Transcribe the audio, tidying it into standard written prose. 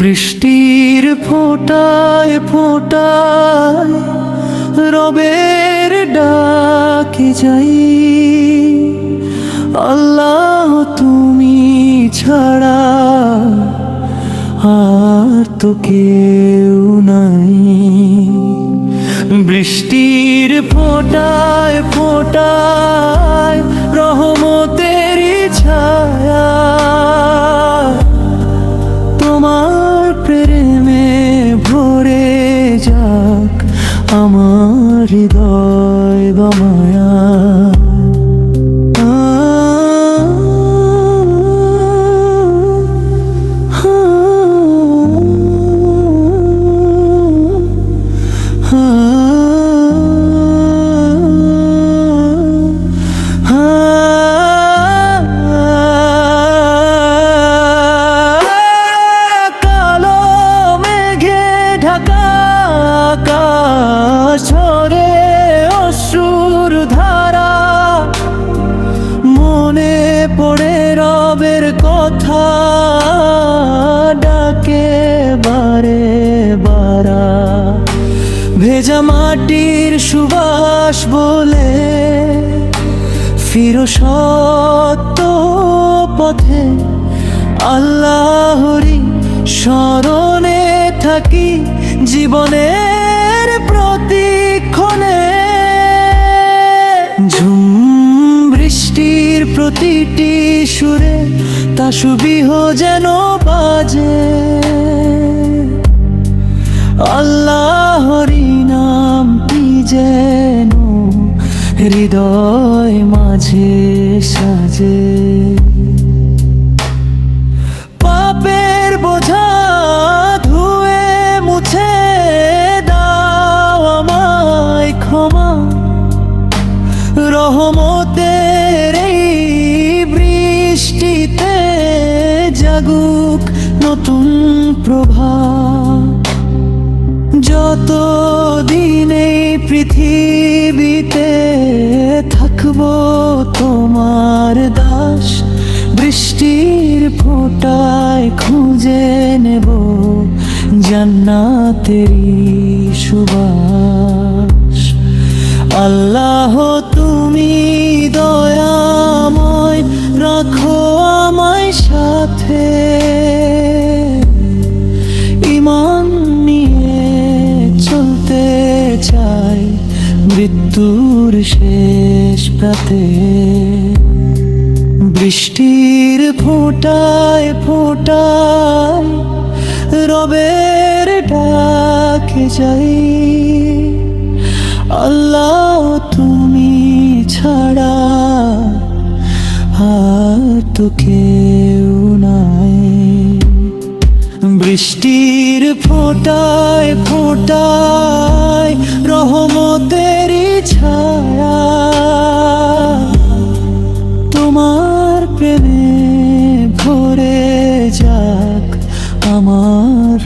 বৃষ্টির ফোঁটায় ফোঁটায় রবের ডাকে যাই, আল্লাহ তুমি ছাড়া আর তো কেউ নাই। বৃষ্টির ফোঁটায় ফোঁটায় রহমতেরই ছায়া, তোমার প্রেমে ভরে যাক আমার হৃদয় মায়া। ঝরে অশ্রুর ধারা, মনে পড়ে রবের কথা, ডাকে বারে বারা। ভেজা মাটির সুবাস বলে ফিরো সত্য পথে, আল্লাহরি স্মরণে থাকি জীবনের প্রতিক্ষণে। ঝুম বৃষ্টির প্রতিটি সুরে তাসবিহ যেন বাজে, আল্লাহরি নামটি যেন হৃদয় মাঝে সাজে। পাপের বোঝা ধুয়ে মুছে দাও আমায় ক্ষমা, রহমতের এই বৃষ্টিতে জাগুক নতুন প্রভাত। যতদিন এই পৃথিবীতে থাকবো তোমার দাস, বৃষ্টির ফোঁটায় খুঁজে নেব জান্নাতেরই সুবাস। আল্লাহ তুমি দয়াময়, রাখো আমায় সাথে, ঈমান নিয়ে চলতে চাই মৃত্যুর শেষ প্রাতে। বৃষ্টির ফোঁটায় ফোঁটায় রবের ডাকে যাই, আল্লাহ তুমি ছাড়া আর তো কেউ নাই। বৃষ্টির ফোঁটায় ফোঁটায় রহমতেরই ছায়া, তোমার প্রেমে ভরে যাক আমার